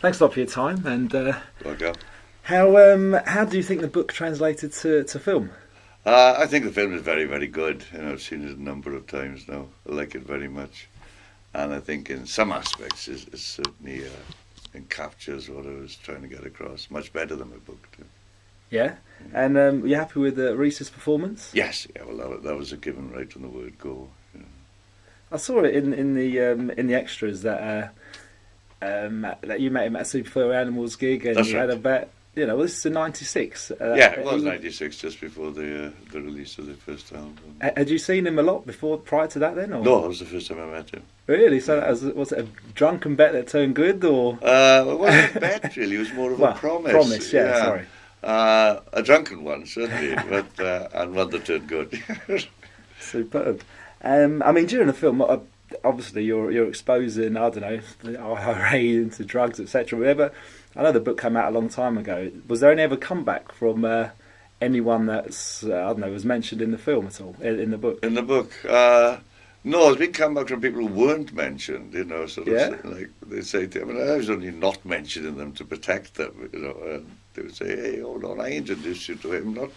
Thanks a lot for your time. And Okay. how do you think the book translated to film? I think the film is very, very good. I've seen it a number of times now. I like it very much, and I think in some aspects it certainly it captures what I was trying to get across much better than my book did. Yeah. And were you happy with Reese's performance? Yes, yeah. Well, that was a given right from the word go. I saw it in the extras that you met him at a Super Furry Animals gig, and That's you had right. a bet. Well, this is in '96. Yeah, it was '96, just before the release of the first album. Had you seen him a lot prior to that then? Or? No, that was the first time I met him. Really? So was it a drunken bet that turned good, or? It wasn't a bet really. It was more of a promise. Promise, yeah. Sorry. A drunken one, certainly, but and one that turned good. Superb. I mean, during the film, obviously you're exposing, I don't know, the IRA into drugs, etc. But I know the book came out a long time ago. Was there any ever comeback from anyone that's I don't know was mentioned in the film at all in the book? In the book, no, there's been comeback from people who weren't mentioned. Sort of like they say. I mean, I was only not mentioning them to protect them. They would say, "Hey, hold on, I introduced you to him, not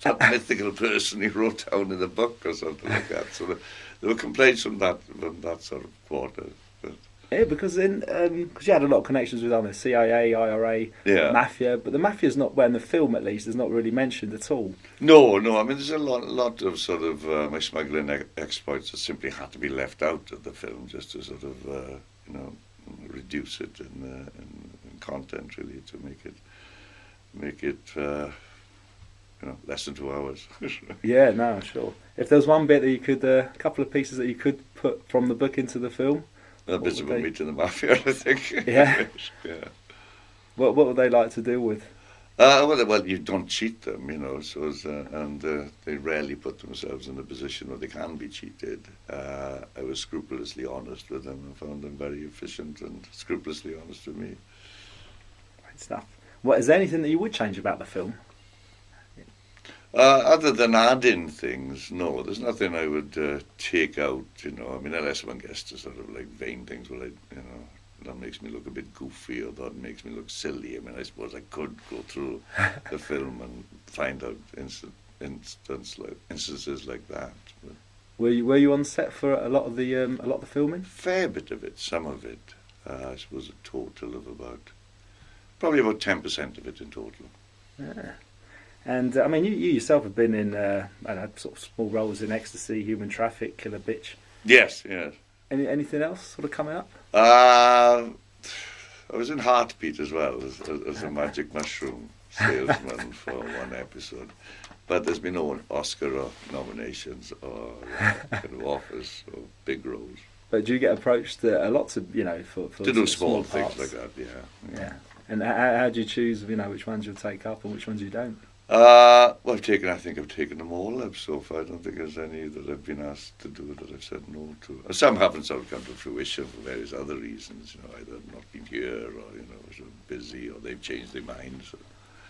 that mythical person he wrote down in the book or something like that." So there were complaints from that sort of quarter. But, yeah, because because you had a lot of connections with the CIA, IRA, Mafia, but the Mafia's not, well, in the film at least, is not really mentioned at all. No. I mean, there's a lot of sort of my smuggling exploits that simply had to be left out of the film just to sort of reduce it in content really to make it less than 2 hours. Yeah, no, sure. If there was one bit that you could, a couple of pieces that you could put from the book into the film. Bits about meeting the Mafia, I think. Yeah. Yeah. What would they like to deal with? Well, you don't cheat them, and they rarely put themselves in a position where they can be cheated. I was scrupulously honest with them. I found them very efficient and scrupulously honest with me. Great stuff. Is there anything that you would change about the film? Other than adding things, no, there's nothing I would take out, I mean, unless one gets to sort of like vain things, that makes me look a bit goofy or that makes me look silly. I mean, I suppose I could go through the film and find out instances like that. But were you on set for a lot of the filming? Fair bit of it, some of it. I suppose a total of probably about 10% of it in total. Yeah. And I mean, you yourself have been in sort of small roles in Ecstasy, Human Traffic, Killer Bitch. Yes. Anything else sort of coming up? I was in Heartbeat as well as a magic mushroom salesman for one episode. But there's been no Oscar nominations or kind of offers or big roles. But do you get approached a lot to to do small things like that? Yeah. And how do you choose which ones you'll take up and which ones you don't? Well, I think I've taken them all up so far. I don't think there's any that I've been asked to do that I've said no to. Some haven't sort of come to fruition for various other reasons, either not been here or, sort of busy or they've changed their minds. So.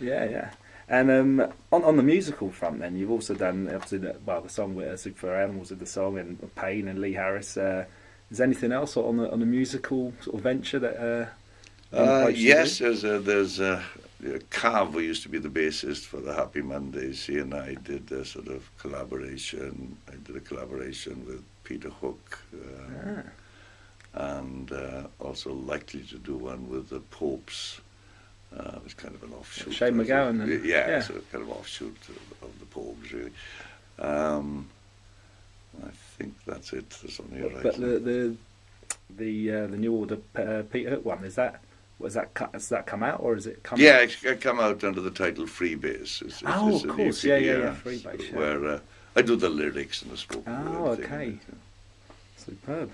Yeah. And on the musical front then, you've also done, obviously, the song with Super Furry Animals did the song, and Payne and Lee Harris. Is there anything else on the musical sort of venture that... yes, there's Cav, who used to be the bassist for the Happy Mondays, he and I did a sort of collaboration. I did a collaboration with Peter Hook, and also likely to do one with the Popes. It was kind of an offshoot. Shane MacGowan. Yeah, so kind of offshoot of the Popes, really. I think that's it. There's only right. But the New Order Peter Hook one, has that come out, or is it come out? Yeah, it come out under the title Freebase. It's of course, yeah, Freebase. So where I do the lyrics and the spoken word thing. Okay. Superb.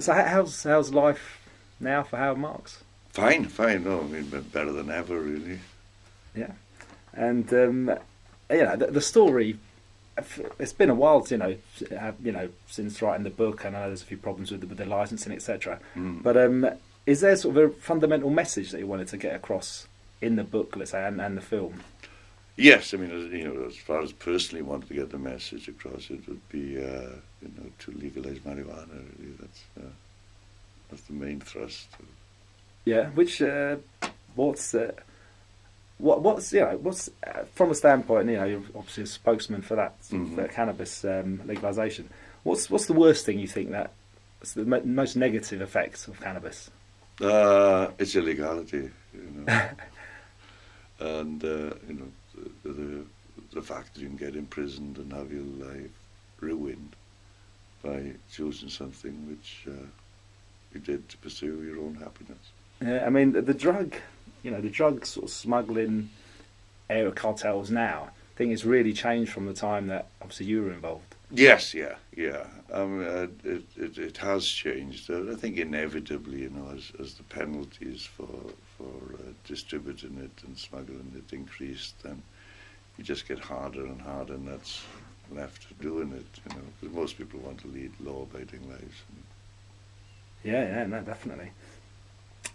So how's life now for Howard Marks? Fine. No, I mean, better than ever, really. Yeah. And the story. It's been a while, since writing the book, and I know there's a few problems with the licensing, etc. But is there sort of a fundamental message that you wanted to get across in the book, let's say, and the film? Yes, I mean, as far as personally wanted to get the message across, it would be, to legalize marijuana. Really, that's the main thrust. Yeah, which what's what's what's from a standpoint, you're obviously a spokesman for that for cannabis legalization. What's the worst thing you think that's the most negative effects of cannabis? It's illegality, and the fact that you can get imprisoned and have your life ruined by choosing something which you did to pursue your own happiness. Yeah, I mean the drug, the drug sort of smuggling area cartels now, I think it's really changed from the time that obviously you were involved. Yes, yeah. It has changed. I think inevitably, as the penalties for distributing it and smuggling it increased, then you just get harder and harder, and that's left doing it. Because most people want to lead law-abiding lives. Yeah, no, definitely.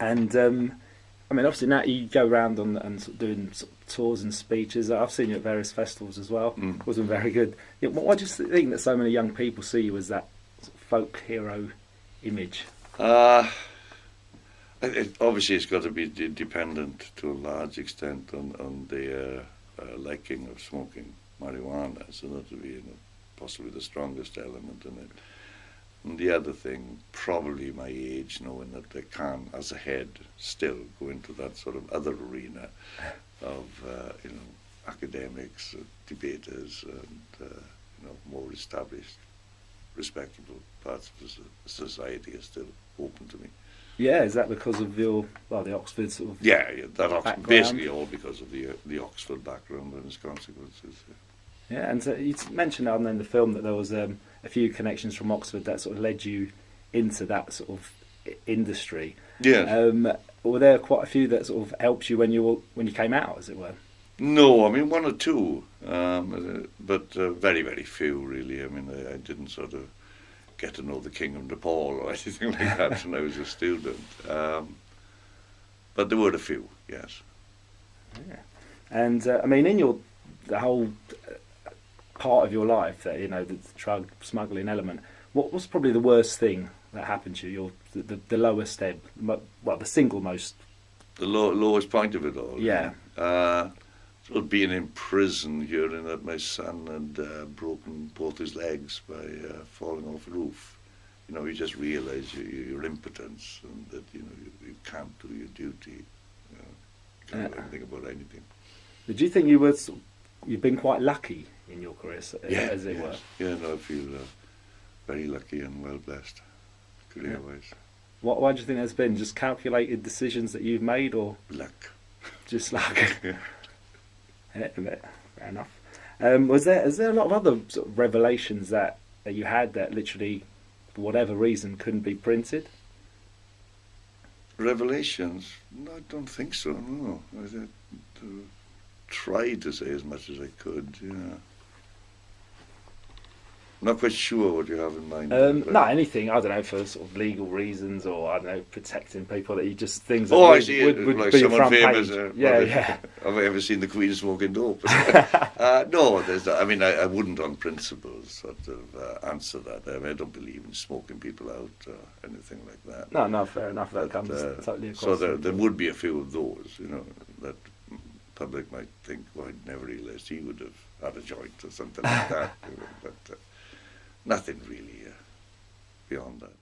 And I mean, obviously now you go around and sort of doing sort of tours and speeches. I've seen you at various festivals as well. Wasn't very good. Why do you think that so many young people see you as that sort of folk hero image? Obviously, it's got to be dependent to a large extent on their liking of smoking marijuana, so that would be possibly the strongest element in it. And the other thing, probably my age, knowing that I can, as a head, still go into that sort of other arena of, academics, debaters, and, more established, respectable parts of the society are still open to me. Yeah, is that because of the Oxford sort of that basically all because of the Oxford background and its consequences. Yeah, and so you mentioned in the film that there was a few connections from Oxford that sort of led you into that sort of industry. Yeah. Were there quite a few that sort of helped you when you came out, as it were? No, I mean one or two, but very, very few really. I mean, I didn't sort of get to know the King of Nepal or anything like that when I was a student. But there were a few, yes. Yeah. And I mean, in the whole part of your life that the drug smuggling element, what was probably the worst thing that happened to you? The lowest ebb, the single most, the lowest point of it all. Yeah. Well, being in prison, hearing that my son had broken both his legs by falling off a roof. You just realise your impotence and that you you can't do your duty. You can't do anything about anything. Did you think you've been quite lucky in your career, as it were? Yeah, no, I feel very lucky and well blessed, career-wise. Yeah. Why do you think there's been? Just calculated decisions that you've made, or luck? Just luck. Yeah, fair enough. Is there a lot of other sort of revelations that you had that literally, for whatever reason, couldn't be printed? Revelations? No, I don't think so. No, I tried to say as much as I could. Yeah. Not quite sure what you have in mind. No, anything. I don't know, for sort of legal reasons, or I don't know, protecting people that you just things. That I see. Would like be someone front famous. page. Yeah. Have I ever seen the Queen smoking dope? No, I mean, I wouldn't, on principle, sort of answer that. I mean, I don't believe in smoking people out or anything like that. No, fair enough. That comes totally across. So there would be a few of those, that public might think, well, I'd never realised he would have had a joint or something like that. But nothing really beyond that.